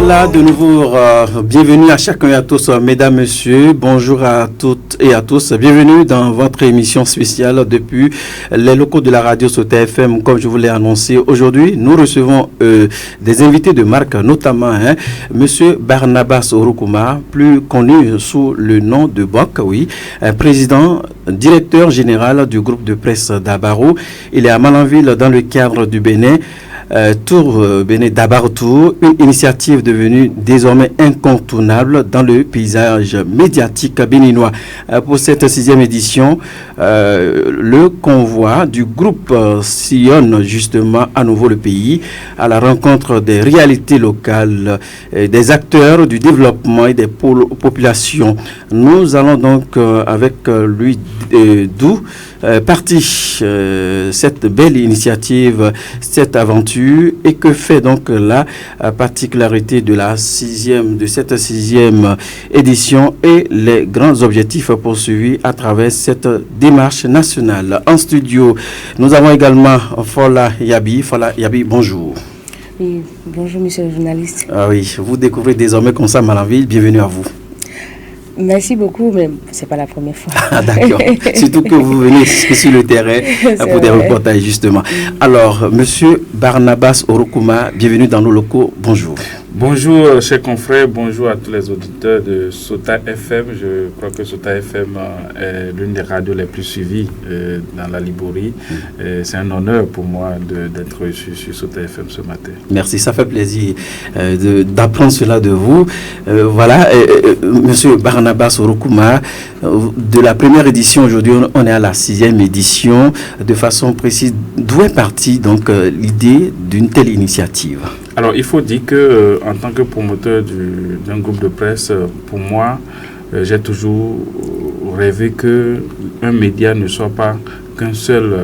Voilà, de nouveau, bienvenue à chacun et à tous, mesdames, messieurs, bonjour à toutes et à tous, bienvenue dans votre émission spéciale depuis les locaux de la radio Sota FM, comme je vous l'ai annoncé. Aujourd'hui, nous recevons des invités de marque, notamment monsieur Barnabas Orukuma, plus connu sous le nom de Bok, oui, président, directeur général du groupe de presse d'Abaro. Il est à Malanville dans le cadre du Bénin. Tour Bénin Dabar Tour, une initiative devenue désormais incontournable dans le paysage médiatique béninois. Pour cette 6e édition, le convoi du groupe sillonne justement à nouveau le pays à la rencontre des réalités locales, des acteurs du développement et des populations. Nous allons donc avec lui d'où partie cette belle initiative, cette aventure, et que fait donc la particularité de cette sixième édition et les grands objectifs poursuivis à travers cette démarche nationale. En studio, nous avons également Fola Yabi. Fola Yabi, bonjour. Oui, bonjour monsieur le journaliste. Ah oui, vous découvrez désormais comme ça Malanville, bienvenue à vous. Merci beaucoup, mais ce n'est pas la première fois. Ah, d'accord. Surtout que vous venez sur le terrain pour des reportages, justement. Alors, monsieur Barnabas Orukuma, bienvenue dans nos locaux. Bonjour. Bonjour, chers confrères. Bonjour à tous les auditeurs de Sota FM. Je crois que Sota FM est l'une des radios les plus suivies dans la Liborie. C'est un honneur pour moi d'être reçu sur Sota FM ce matin. Merci, ça fait plaisir d'apprendre cela de vous. Voilà, monsieur Barnabas Orukuma, de la première édition, aujourd'hui on est à la 6e édition. De façon précise, d'où est partie donc l'idée d'une telle initiative? Alors, il faut dire que en tant que promoteur d'un groupe de presse, pour moi, j'ai toujours rêvé qu'un média ne soit pas qu'un seul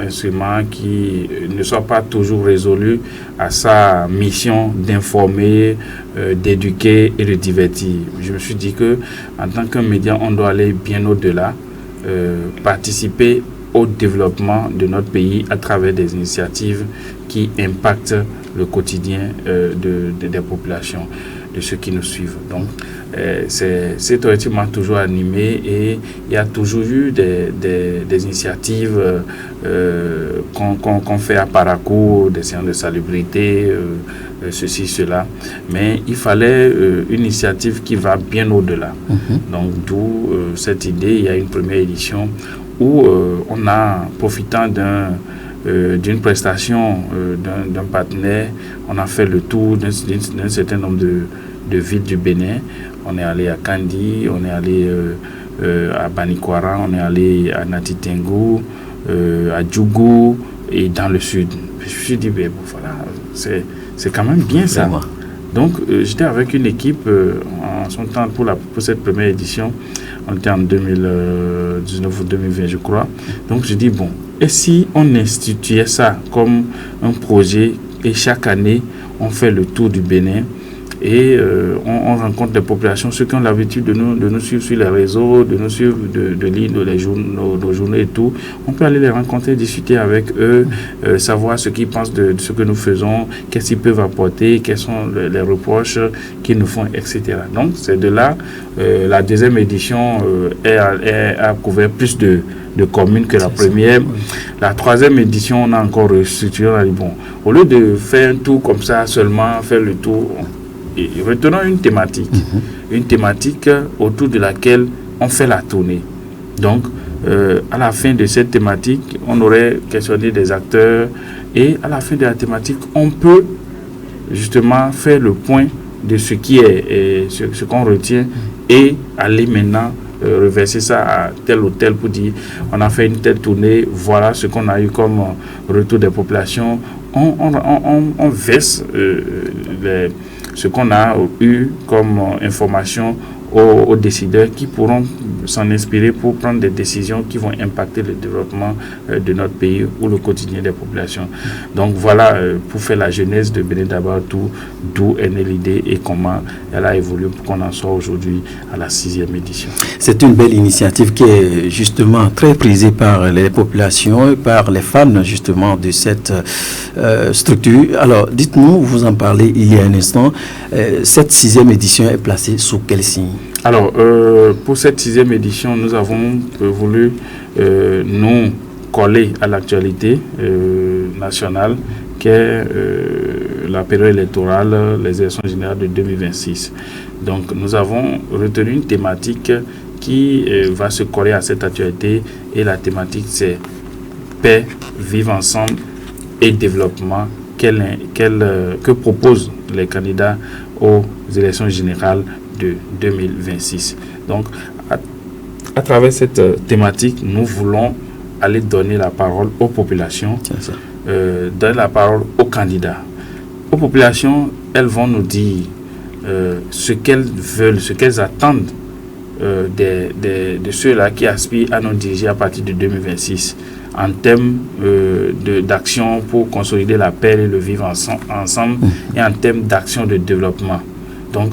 instrument, qui ne soit pas toujours résolu à sa mission d'informer, d'éduquer et de divertir. Je me suis dit que en tant qu'un média, on doit aller bien au-delà, participer au développement de notre pays à travers des initiatives qui impactent le quotidien des populations, de ceux qui nous suivent. Donc, c'est relativement toujours animé et il y a toujours eu des initiatives qu'on fait à Parakou, des séances de salubrité, ceci, cela. Mais il fallait une initiative qui va bien au-delà. Donc, d'où cette idée. Il y a une première édition où on a, profitant d'une prestation d'un partenaire, on a fait le tour d'un certain nombre de villes du Bénin. On est allé à Kandi, on est allé à Banikwara, on est allé à Natitengu, à Djougou et dans le sud. Je me suis dit, ben, voilà, c'est quand même bien ça. Donc j'étais avec une équipe en son temps pour cette première édition. On était en 2019 ou 2020, je crois. Donc, je dis, bon, et si on instituait ça comme un projet et chaque année, on fait le tour du Bénin et on rencontre des populations, ceux qui ont l'habitude de nous suivre sur les réseaux, de nous suivre, de lire nos journaux et tout. On peut aller les rencontrer, discuter avec eux, savoir ce qu'ils pensent de ce que nous faisons, qu'est-ce qu'ils peuvent apporter, quels sont les reproches qu'ils nous font, etc. Donc, c'est de là, la deuxième édition a couvert plus de communes que la première. La troisième édition, on a encore restructuré. On a dit, bon, au lieu de faire un tour comme ça, seulement faire le tour, et retenons une thématique autour de laquelle on fait la tournée. Donc, à la fin de cette thématique, on aurait questionné des acteurs et à la fin de la thématique, on peut justement faire le point de ce qui est ce qu'on retient et aller maintenant reverser ça à tel ou tel pour dire on a fait une telle tournée, voilà ce qu'on a eu comme retour des populations. On verse ce qu'on a eu comme information aux décideurs qui pourront s'en inspirer pour prendre des décisions qui vont impacter le développement de notre pays ou le quotidien des populations. Donc voilà, pour faire la genèse de Bénin Dabatou, d'où est née l'idée et comment elle a évolué pour qu'on en soit aujourd'hui à la 6e édition. C'est une belle initiative qui est justement très prisée par les populations et par les fans justement de cette structure. Alors dites-nous, vous en parlez il y a un instant, cette 6e édition est placée sous quel signe? Alors, pour cette 6e édition, nous avons voulu nous coller à l'actualité nationale qui est la période électorale, les élections générales de 2026. Donc, nous avons retenu une thématique qui va se coller à cette actualité et la thématique c'est paix, vivre ensemble et développement que proposent les candidats aux élections générales de 2026. Donc, à travers cette thématique, nous voulons aller donner la parole aux populations, donner la parole aux candidats. Aux populations, elles vont nous dire ce qu'elles veulent, ce qu'elles attendent de ceux-là qui aspirent à nous diriger à partir de 2026 en termes d'action pour consolider la paix et le vivre ensemble et en termes d'action de développement. Donc,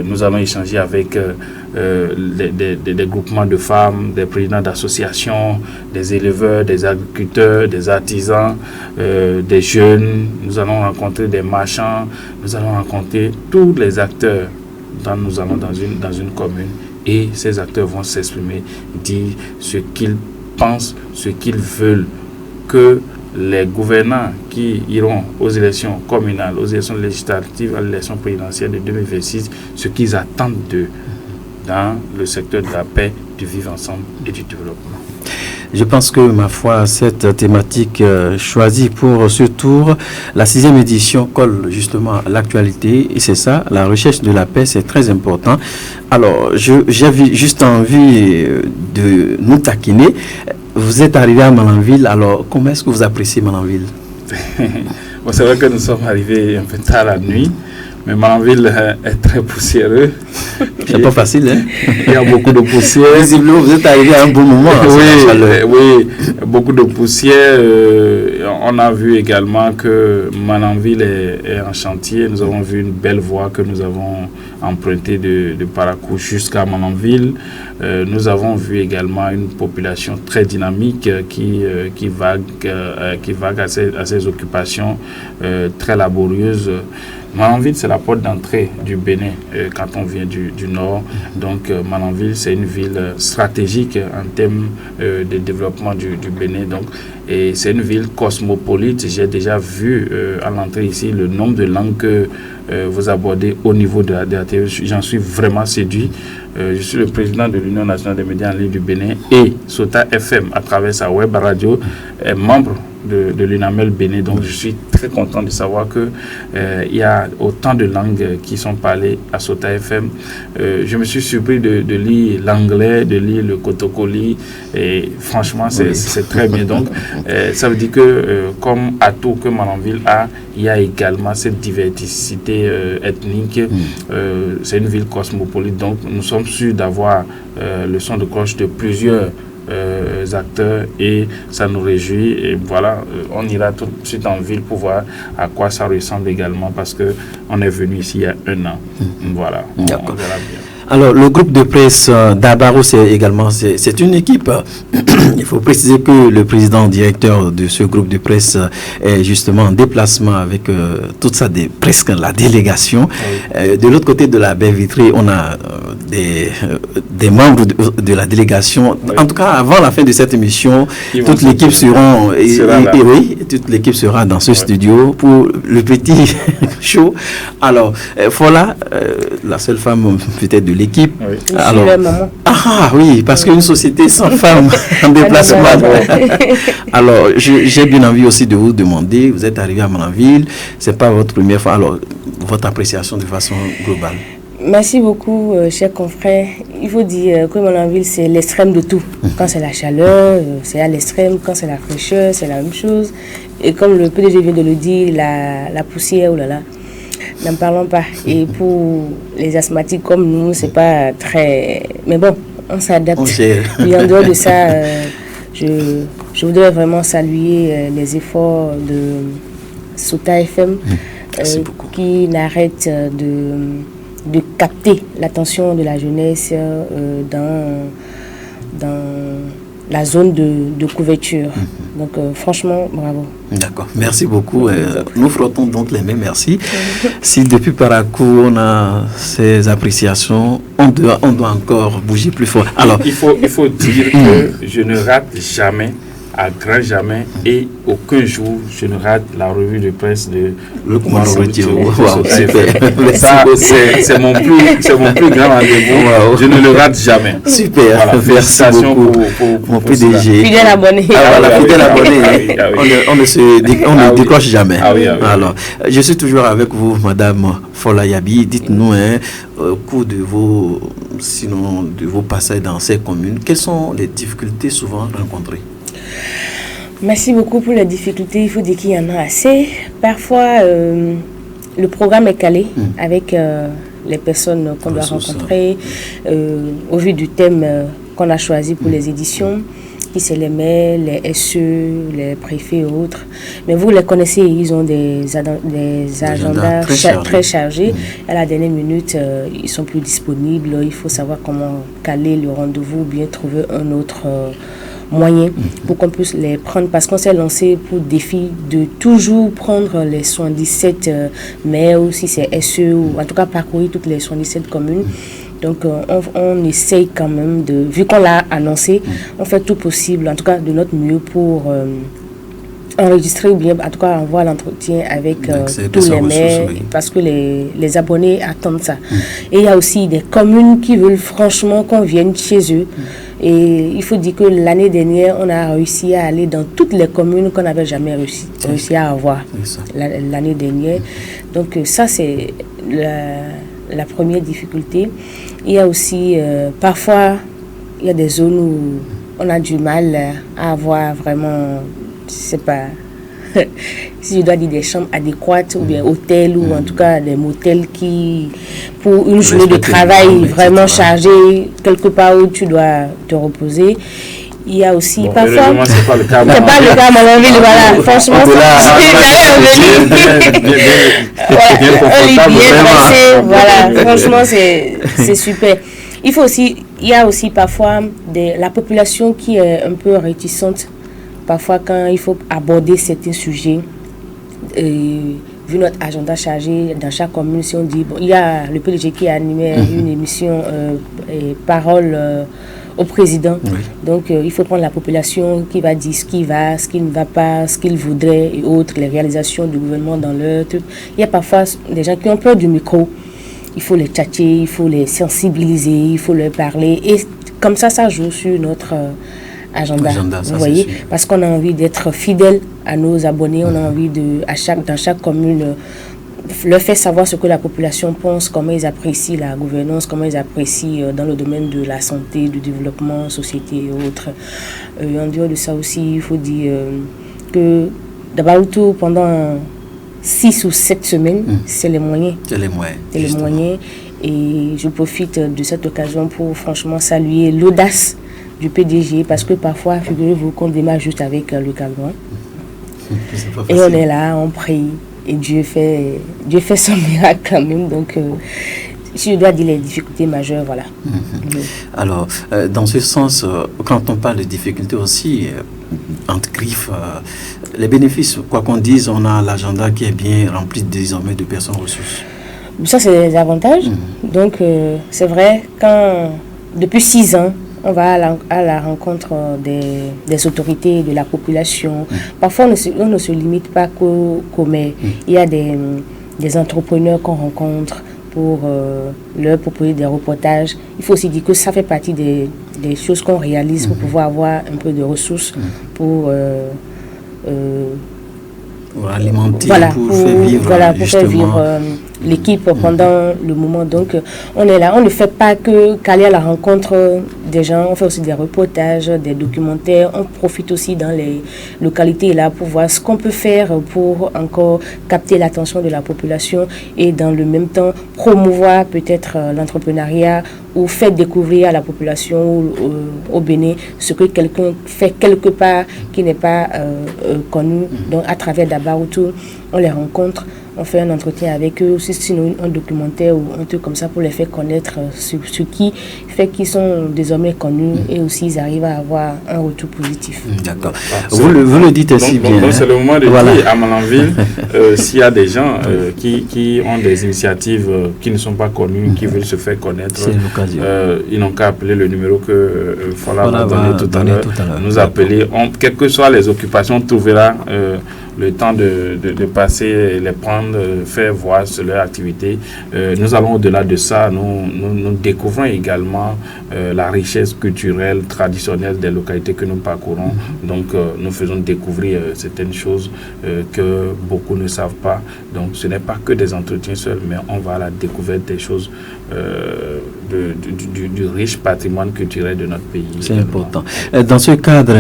nous allons échanger avec des groupements de femmes, des présidents d'associations, des éleveurs, des agriculteurs, des artisans, des jeunes. Nous allons rencontrer des marchands, nous allons rencontrer tous les acteurs nous allons dans une commune et ces acteurs vont s'exprimer, dire ce qu'ils pensent, ce qu'ils veulent que les gouvernants qui iront aux élections communales, aux élections législatives, à l'élection présidentielle de 2026, ce qu'ils attendent d'eux dans le secteur de la paix, du vivre ensemble et du développement. Je pense que, ma foi, cette thématique choisie pour ce tour, la 6e édition colle justement à l'actualité. Et c'est ça, la recherche de la paix, c'est très important. Alors, j'avais juste envie de nous taquiner. Vous êtes arrivé à Malanville, alors comment est-ce que vous appréciez Malanville? Bon, c'est vrai que nous sommes arrivés un peu tard la nuit, mais Malanville est très poussiéreux. C'est pas facile, hein? Il y a beaucoup de poussière. Visiblement, vous êtes arrivé à un bon moment. Oui, beaucoup de poussière. On a vu également que Malanville est en chantier. Nous avons vu une belle voie que nous avons empruntée de Parakou jusqu'à Malanville. Nous avons vu également une population très dynamique qui vague à ses occupations très laborieuses. Malanville, c'est la porte d'entrée du Bénin quand on vient du nord. Donc, Malanville, c'est une ville stratégique en termes de développement du Bénin. Donc, et c'est une ville cosmopolite. J'ai déjà vu à l'entrée ici le nombre de langues que vous abordez au niveau de la TV. J'en suis vraiment séduit. Je suis le président de l'Union nationale des médias en ligne du Bénin et Sota FM, à travers sa web radio, est membre de l'UNAMEL Bénin. Donc, je suis très content de savoir que il y a autant de langues qui sont parlées à Sota FM. Je me suis surpris de lire l'anglais, de lire le kotokoli, et franchement, c'est très bien. Donc, ça veut dire que, comme atout que Malanville a, il y a également cette diversité ethnique. C'est une ville cosmopolite, donc nous sommes sûrs d'avoir le son de cloche de plusieurs acteurs et ça nous réjouit. Et voilà, on ira tout de suite en ville pour voir à quoi ça ressemble également, parce que on est venu ici il y a 1 an. Voilà, on verra bien. Alors, le groupe de presse d'Abaro, c'est une équipe. Il faut préciser que le président directeur de ce groupe de presse est justement en déplacement avec presque la délégation. Oui. De l'autre côté de la baie vitrée, on a des membres de la délégation. Oui. En tout cas, avant la fin de cette émission, toute l'équipe toute l'équipe sera dans ce studio pour le petit show. Alors, voilà, la seule femme peut-être de l'équipe. Oui. Alors, oui, parce qu'une société sans femmes en déplacement. Alors, j'ai bien envie aussi de vous demander, vous êtes arrivé à Malanville, c'est pas votre première fois, alors votre appréciation de façon globale. Merci beaucoup, chers confrères. Il faut dire que Malanville, c'est l'extrême de tout. Quand c'est la chaleur, c'est à l'extrême. Quand c'est la fraîcheur, c'est la même chose. Et comme le PDG vient de le dire, la poussière, oh là là. n'en parlons pas. Et pour les asthmatiques comme nous, c'est pas très... Mais bon, on s'adapte. Et en dehors de ça, je voudrais vraiment saluer les efforts de Sota FM qui n'arrête de capter l'attention de la jeunesse dans la zone de couverture. Donc franchement, bravo. D'accord, merci beaucoup. Nous frottons donc les mains, merci. Si depuis Parakou on a ces appréciations, on doit encore bouger plus fort. Alors, il faut dire que je ne rate jamais, à grand jamais, et aucun jour je ne rate la revue de presse de Lukman Rodio. Ça, c'est mon plus grand rendez-vous. Je ne le rate jamais. Super. Voilà, félicitations pour mon PDG. Fidèle abonné. Fidèle abonné. On ne décroche jamais. Alors, je suis toujours avec vous, Madame Fola Yabi. Dites-nous, au cours de vos passages dans ces communes, quelles sont les difficultés souvent rencontrées? Merci beaucoup pour les difficultés. Il faut dire qu'il y en a assez. Parfois, le programme est calé avec les personnes qu'on doit rencontrer au vu du thème qu'on a choisi pour les éditions, qui c'est les maires, les SE, les préfets et autres. Mais vous les connaissez, ils ont des agendas très chargés. À la dernière minute, ils sont plus disponibles. Il faut savoir comment caler le rendez-vous ou bien trouver un autre moyen pour qu'on puisse les prendre, parce qu'on s'est lancé pour le défi de toujours prendre les 77 maires, ou si c'est SE, ou en tout cas parcourir toutes les 77 communes. Donc on essaye quand même vu qu'on l'a annoncé, on fait tout possible, en tout cas de notre mieux pour enregistrer ou bien en tout cas envoyer l'entretien avec tous les maires, parce que les abonnés attendent ça. Et il y a aussi des communes qui veulent franchement qu'on vienne chez eux. Et il faut dire que l'année dernière, on a réussi à aller dans toutes les communes qu'on n'avait jamais réussi à avoir l'année dernière. Donc ça, c'est la première difficulté. Il y a aussi, parfois, il y a des zones où on a du mal à avoir vraiment, je sais pas, si je dois dire des chambres adéquates, ou bien hôtels, ou en tout cas des motels qui, pour une journée de travail vraiment chargée, quelque part où tu dois te reposer. Il y a aussi parfois... C'est pas le cas. C'est pas le cas à Malanville, voilà. Franchement, voilà. Franchement, c'est super. Il y a aussi parfois la population qui est un peu réticente. Parfois, quand il faut aborder certains sujets, vu notre agenda chargé dans chaque commune, si on dit, il y a le PDG qui a animé une émission Parole au président. Donc, il faut prendre la population qui va dire ce qui va, ce qui ne va pas, ce qu'il voudrait et autres, les réalisations du gouvernement dans leur truc. Il y a parfois des gens qui ont peur du micro. Il faut les tchatcher, il faut les sensibiliser, il faut leur parler. Et comme ça joue sur notre agenda, vous voyez, parce qu'on a envie d'être fidèle à nos abonnés, on a envie dans chaque commune, leur faire savoir ce que la population pense, comment ils apprécient la gouvernance, comment ils apprécient dans le domaine de la santé, du développement, société et autres. En dehors de ça aussi, il faut dire que d'abord tout pendant 6 ou 7 semaines, c'est les moyens. C'est les moyens. Et je profite de cette occasion pour franchement saluer l'audace du PDG, parce que parfois, figurez-vous qu'on démarre juste avec le camion. Et on est là, on prie, et Dieu fait son miracle quand même. Donc, si je dois dire les difficultés majeures, voilà. Alors, dans ce sens, quand on parle de difficultés aussi, entre griffes, les bénéfices, quoi qu'on dise, on a l'agenda qui est bien rempli désormais de personnes ressources. Ça, c'est les avantages. Donc, c'est vrai, depuis 6 ans, on va à la rencontre des autorités, de la population. Parfois, on ne se limite pas qu'aux maires. Il y a des entrepreneurs qu'on rencontre pour leur proposer des reportages. Il faut aussi dire que ça fait partie des choses qu'on réalise pour pouvoir avoir un peu de ressources pour alimenter, voilà, pour faire vivre, pour faire vivre l'équipe pendant le moment. Donc, on est là. On ne fait pas qu'aller à la rencontre des gens. On fait aussi des reportages, des documentaires. On profite aussi dans les localités là pour voir ce qu'on peut faire pour encore capter l'attention de la population et dans le même temps promouvoir peut-être l'entrepreneuriat ou faire découvrir à la population au Bénin ce que quelqu'un fait quelque part qui n'est pas connu. Donc à travers Dabaroutou, on les rencontre, on fait un entretien avec eux, aussi sinon un documentaire ou un truc comme ça pour les faire connaître ce qui fait qu'ils sont désormais connus et aussi ils arrivent à avoir un retour positif. D'accord. Vous le dites ainsi bien. Donc c'est le moment de dire à Malanville, s'il y a des gens qui ont des initiatives qui ne sont pas connues, qui veulent se faire connaître, c'est l'occasion. Ils n'ont qu'à appeler le numéro que Fola va donner tout à l'heure. Nous appeler, quelles que soient les occupations, on trouvera le temps de passer, les prendre, faire voir sur leur activité. Nous allons au-delà de ça, nous découvrons également la richesse culturelle, traditionnelle des localités que nous parcourons. Donc nous faisons découvrir certaines choses que beaucoup ne savent pas. Donc ce n'est pas que des entretiens seuls, mais on va à la découverte des choses du riche patrimoine culturel de notre pays. C'est important. Dans ce cadre,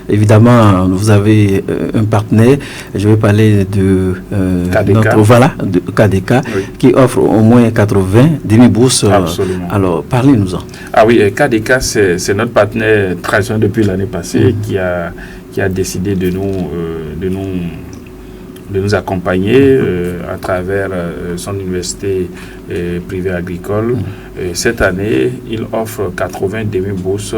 évidemment, vous avez un partenaire, je vais parler de de KDK, oui, qui offre au moins 80 demi-bourses. Absolument. Alors, parlez-nous-en. Ah oui, KDK, c'est notre partenaire traditionnel depuis l'année passée qui a décidé de nous accompagner à travers son université privée agricole. Cette année, il offre 80 demi-bourses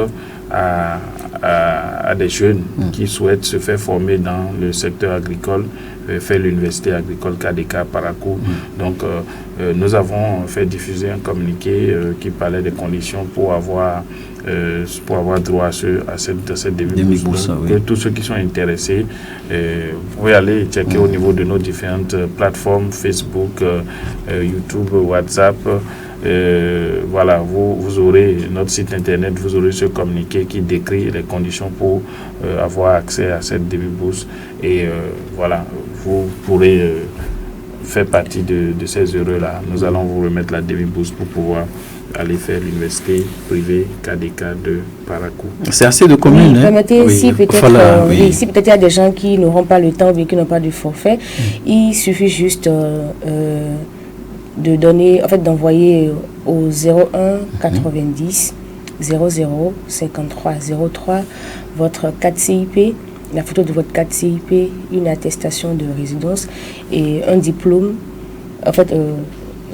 à des jeunes qui souhaitent se faire former dans le secteur agricole, faire l'université agricole KDK Parakou. Donc, nous avons fait diffuser un communiqué qui parlait des conditions pour avoir droit à cette demi-bourse. Oui. Tous ceux qui sont intéressés, vous pouvez aller checker au niveau de nos différentes plateformes, Facebook, YouTube, WhatsApp. Voilà, vous aurez notre site internet, vous aurez ce communiqué qui décrit les conditions pour avoir accès à cette demi-bourse. Et voilà, vous pourrez faire partie de ces heureux-là. Nous allons vous remettre la demi-bourse pour pouvoir aller faire l'université privée KDK de Parakou. C'est assez de communes. Oui, permettez, si peut-être si peut-être il y a des gens qui n'auront pas le temps ou qui n'ont pas de forfait, il suffit juste de donner, en fait, d'envoyer au 01 90 00 53 03 votre carte CIP, la photo de votre carte CIP, une attestation de résidence et un diplôme, en fait,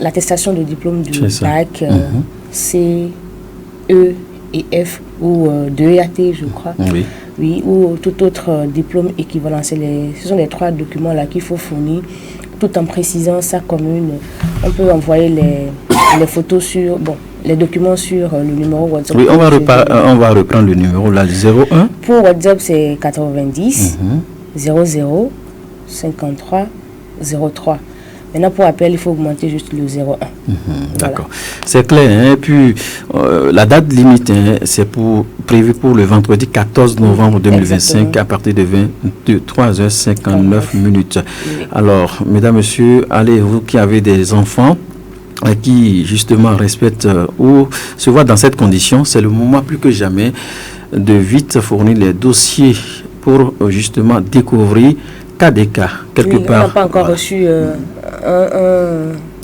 l'attestation de diplôme du bac, C, E et F ou de EAT, je crois. Oui, ou tout autre diplôme équivalent. Ce sont les 3 documents-là qu'il faut fournir, tout en précisant sa commune. On peut envoyer les photos sur, les documents sur le numéro WhatsApp. Oui, on va reprendre le numéro là, 01. Pour WhatsApp, c'est 90 00 53 03. Maintenant, pour appel, il faut augmenter juste le 01. D'accord. C'est clair. Hein? Et puis, la date limite, c'est prévu pour le vendredi 14 novembre 2025. Exactement. À partir de 23h59. Oui. Alors, mesdames, messieurs, allez, vous qui avez des enfants qui, justement, respectent ou se voient dans cette condition, c'est le moment plus que jamais de vite fournir les dossiers pour, justement, découvrir KDK, quelque part. On n'a pas encore reçu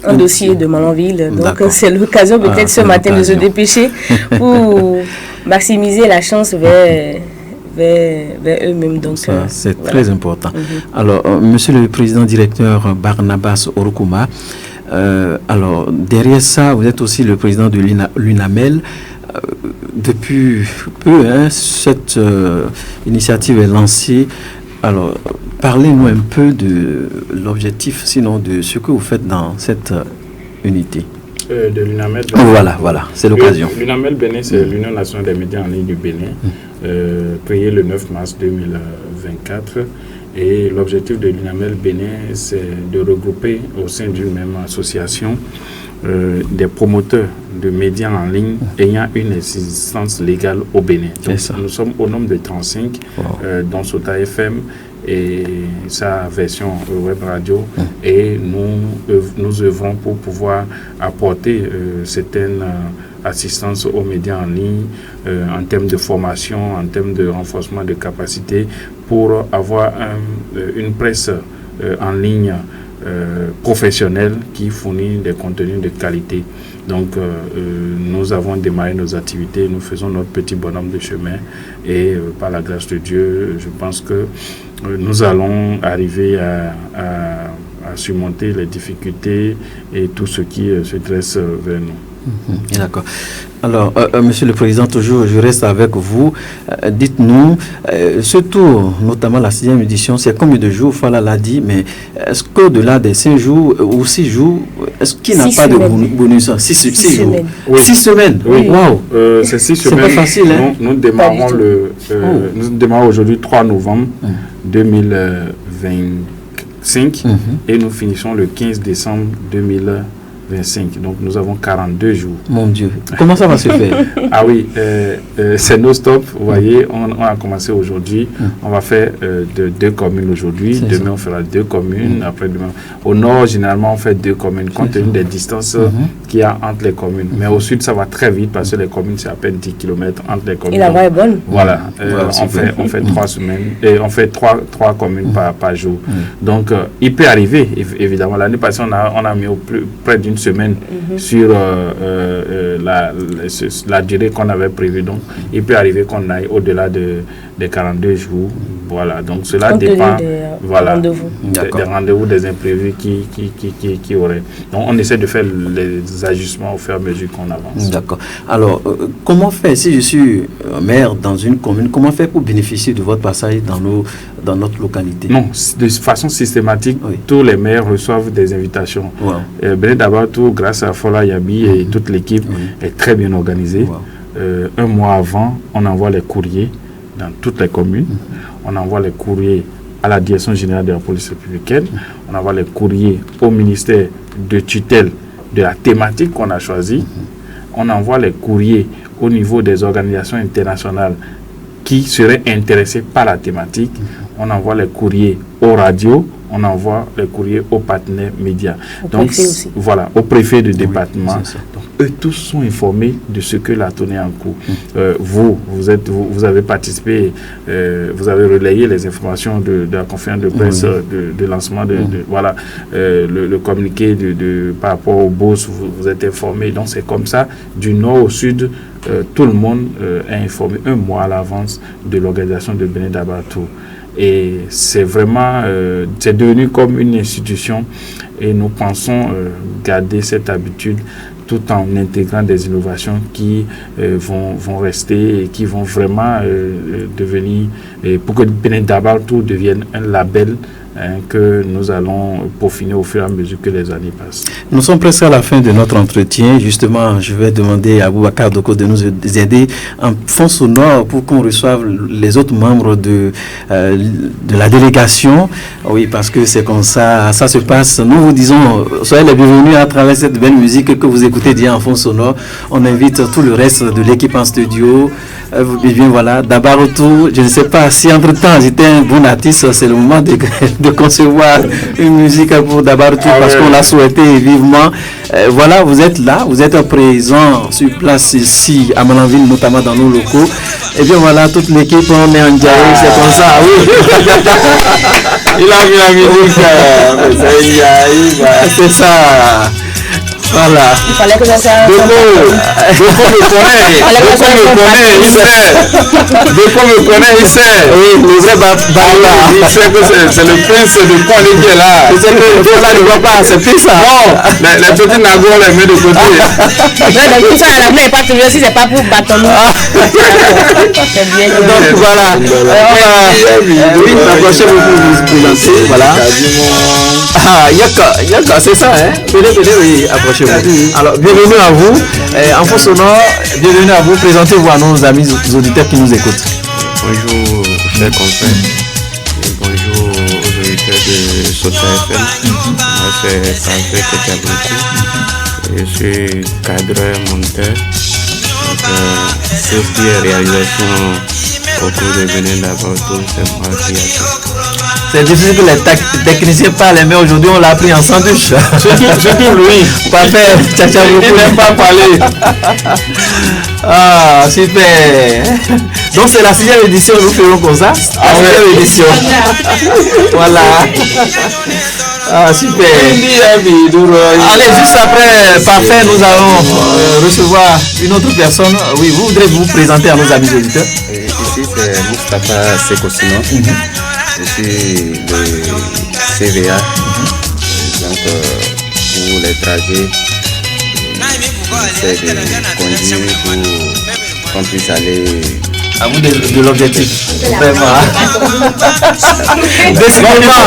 un dossier de Malanville, donc c'est l'occasion peut-être ce matin de se dépêcher pour maximiser la chance vers eux-mêmes. Donc c'est très important. Alors, monsieur le président directeur Barnabas Orukuma, alors derrière ça, vous êtes aussi le président de l'UNAMEL. Depuis peu, cette initiative est lancée. Alors, parlez-nous un peu de l'objectif, sinon de ce que vous faites dans cette unité. De l'UNAMEL. Voilà, c'est l'occasion. L'UNAMEL Bénin, c'est l'Union nationale des médias en ligne du Bénin, créée le 9 mars 2024. Et l'objectif de l'UNAMEL Bénin, c'est de regrouper au sein d'une même association des promoteurs de médias en ligne ayant une existence légale au Bénin. Donc, nous sommes au nombre de 35, dont Sota FM, et sa version web radio, et nous œuvrons pour pouvoir apporter certaines assistances aux médias en ligne en termes de formation, en termes de renforcement de capacité, pour avoir une presse en ligne professionnelle qui fournit des contenus de qualité. Donc nous avons démarré nos activités, nous faisons notre petit bonhomme de chemin, et par la grâce de Dieu, je pense que nous allons arriver à surmonter les difficultés et tout ce qui se dresse vers nous. D'accord. Alors, Monsieur le Président, toujours, je reste avec vous. Dites-nous, ce tour, notamment la 6e édition, c'est combien de jours? Fala l'a dit, mais est-ce qu'au-delà des 5 jours ou 6 jours, est-ce qu'il n'a pas de bonus? 6 jours. Oui. 6 semaines. Oui. Waouh. C'est 6 semaines. C'est pas facile, hein? Nous démarrons nous démarrons aujourd'hui 3 novembre 2025 et nous finissons le 15 décembre 2025. Donc nous avons 42 jours. Mon Dieu, comment ça va se faire? Ah oui, c'est non-stop. Vous voyez, on a commencé aujourd'hui. On va faire 2 communes aujourd'hui. Demain, on fera 2 communes. Après-demain, au nord, généralement, on fait 2 communes, compte tenu des distances qu'il y a entre les communes. Mais au sud, ça va très vite parce que les communes, c'est à peine 10 km entre les communes. Et la voie est bonne. Voilà, on fait 3 semaines et on fait 3 communes par jour. Donc, il peut arriver, évidemment. L'année passée, on a mis près d'une semaine sur la durée qu'on avait prévue. Donc, il peut arriver qu'on aille au-delà des 42 jours. Voilà, donc cela dépend des rendez-vous, des imprévus qui auraient. Donc, on essaie de faire les ajustements au fur et à mesure qu'on avance. D'accord. Alors, comment faire, si je suis maire dans une commune, comment faire pour bénéficier de votre passage dans notre localité? Non, de façon systématique, tous les maires reçoivent des invitations. Bené Dabatou, grâce à Fola Yabi et toute l'équipe, est très bien organisée. Un mois avant, on envoie les courriers dans toutes les communes. On envoie les courriers à la Direction générale de la police républicaine. On envoie les courriers au ministère de tutelle de la thématique qu'on a choisie. On envoie les courriers au niveau des organisations internationales qui seraient intéressées par la thématique. On envoie les courriers aux radios. On envoie les courriers aux partenaires médias. Donc, voilà, au préfet du département. Donc, eux tous sont informés de ce que la tournée est en cours. Vous avez participé, vous avez relayé les informations de la conférence de presse de lancement le communiqué par rapport aux bourses. Vous êtes informés. Donc, c'est comme ça, du nord au sud, tout le monde est informé un mois à l'avance de l'organisation de Bené Dabatou. Et c'est vraiment, c'est devenu comme une institution, et nous pensons garder cette habitude tout en intégrant des innovations qui vont rester et qui vont vraiment devenir, pour que Bené Dabatou devienne un label que nous allons peaufiner au fur et à mesure que les années passent. Nous sommes presque à la fin de notre entretien. Justement, je vais demander à Boubacar Doko de nous aider en fond sonore pour qu'on reçoive les autres membres de la délégation. Oui, parce que c'est comme ça se passe. Nous vous disons, soyez les bienvenus à travers cette belle musique que vous écoutez déjà en fond sonore. On invite tout le reste de l'équipe en studio. Et bien voilà, Dabatou, je ne sais pas si entre-temps j'étais un bon artiste, c'est le moment de concevoir une musique pour Dabatou parce qu'on l'a souhaité vivement. Voilà, vous êtes là, vous êtes présent sur place ici à Malanville, notamment dans nos locaux. Et bien voilà, toute l'équipe, on est en dialogue, c'est comme ça, oui. Il a mis la musique, c'est ça. Voilà. Il fallait que ça soit Doko me connaît, il sait. Oui, le vrai Bala. Il sait que c'est le prince de Kone qui est là. Il sait que Fola ne voit pas, c'est plus ça. Non, les petits nagos, on les met de côté. Non, donc tout ça, la main n'est pas toujours si c'est pas pour bâtonner. Donc voilà. Oui, la prochaine vous vous présenter. Voilà. Yaka, c'est ça, hein? Venez, oui, approchez-vous. Alors, bienvenue à vous. En fond sonore, bienvenue à vous. Présentez-vous à nos amis auditeurs qui nous écoutent. Bonjour, chers confrères. Bonjour aux auditeurs de Sota FM. Moi, c'est Parfait Ketabouti. Je suis cadreur, monteur. Donc, tout ce qui est réalisation au cours de Bené Dabatou, c'est moi qui ai fait. C'est difficile que les techniciens parlent, mais aujourd'hui on l'a pris en sandwich. Surtout lui. Parfait, Tchacha beaucoup. Il n'aime pas parler. Ah, super. Donc c'est la 6e édition, nous ferons comme ça. La 6e édition. Voilà. Ah, super. Allez, juste après, parfait, nous allons recevoir une autre personne. Oui, vous voudrez vous présenter à nos amis auditeurs? Ici, c'est Moustapha Sekosino. Je suis le CVA. Donc, pour les trajets, j'essaie de conduire pour qu'on puisse aller. À vous de l'objectif. Vraiment. Décidément,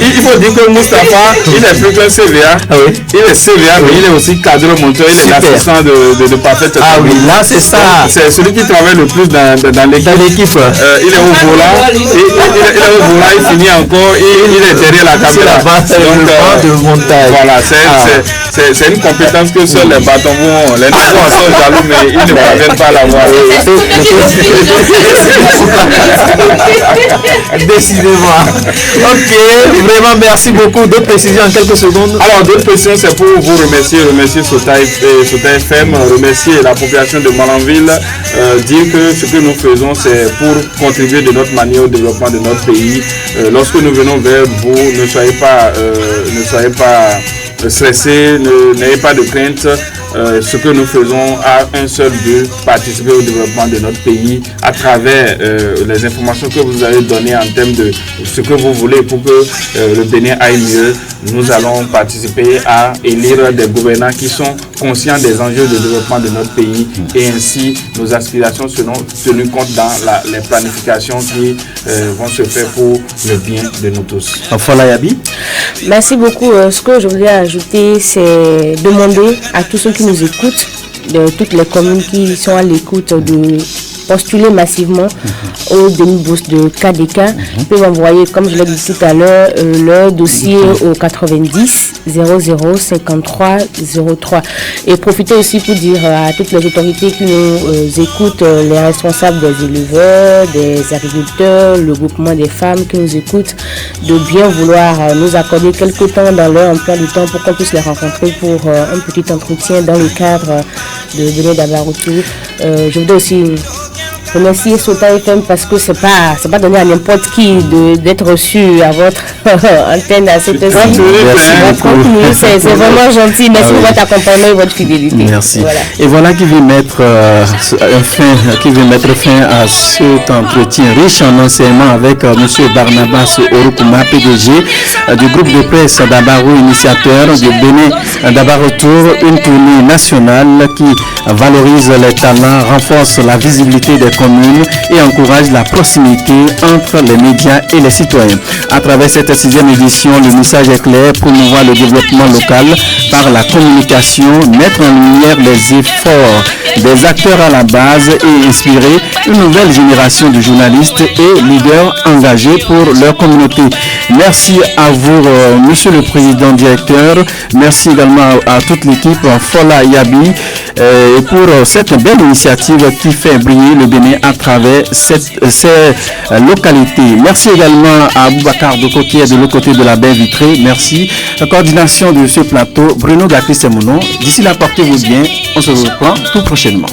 il faut dire que Moustapha, il est plus qu'un CVA. Ah oui. Il est CVA, mais il est aussi cadre monteur, il est l'assistant de Parfait. Ah oui, là c'est ça. C'est celui qui travaille le plus dans l'équipe. Il est au volant, il finit encore, il est derrière la caméra. Donc, de montage. Voilà, c'est une compétence que seuls les bâtons vont. Les nouveaux sont jaloux, mais ils ne parviennent pas à l'avoir. Décidément. Ok, vraiment merci beaucoup. D'autres précisions en quelques secondes. Alors, d'autres précisions, c'est pour vous remercier Sota FM, remercier la population de Malanville, dire que ce que nous faisons, c'est pour contribuer de notre manière au développement de notre pays. Lorsque nous venons vers vous, ne soyez pas stressés, n'ayez pas de crainte. Ce que nous faisons a un seul but, participer au développement de notre pays à travers les informations que vous allez donner en termes de ce que vous voulez pour que le Bénin aille mieux. Nous allons participer à élire des gouvernants qui sont conscients des enjeux de développement de notre pays et ainsi nos aspirations seront tenues compte dans les planifications qui vont se faire pour le bien de nous tous. Fola Yabi. Merci beaucoup. Ce que je voulais ajouter, c'est demander à tous ceux qui nous écoutent, de toutes les communes qui sont à l'écoute, de postuler massivement au demi-bourse de KDK. Ils peuvent envoyer, comme je l'ai dit tout à l'heure, leur dossier au 90 00 53 03. Et profitez aussi pour dire à toutes les autorités qui nous écoutent, les responsables des éleveurs, des agriculteurs, le groupement des femmes qui nous écoutent, de bien vouloir nous accorder quelques temps dans leur emploi du temps pour qu'on puisse les rencontrer pour un petit entretien dans le cadre de Bénin d'Abaroutou. Je voudrais aussi remercier Sota FM parce que c'est pas donné à n'importe qui d'être reçu à votre antenne à cette heure-ci. C'est vraiment gentil. Merci pour votre accompagnement et votre fidélité. Merci. Voilà. Et voilà qui vient mettre fin à cet entretien riche en enseignements avec M. Barnabas Orukuma, PDG du groupe de presse d'Abarou, initiateur du Bénin d'Abaroutour, une tournée nationale qui valorise les talents, renforce la visibilité des communes et encourage la proximité entre les médias et les citoyens. À travers cette 6e édition, le message est clair: promouvoir le développement local par la communication, mettre en lumière les efforts des acteurs à la base et inspirer une nouvelle génération de journalistes et leaders engagés pour leur communauté. Merci à vous, monsieur le président directeur. Merci également à toute l'équipe Fola Yabi et pour cette belle initiative qui fait briller le Bénin à travers ces localités. Merci également à Boubacar Doko qui est de l'autre côté de la baie vitrée. Merci. La coordination de ce plateau, Bruno Gakis, c'est mon nom. D'ici là, portez-vous bien. On se reprend tout prochainement.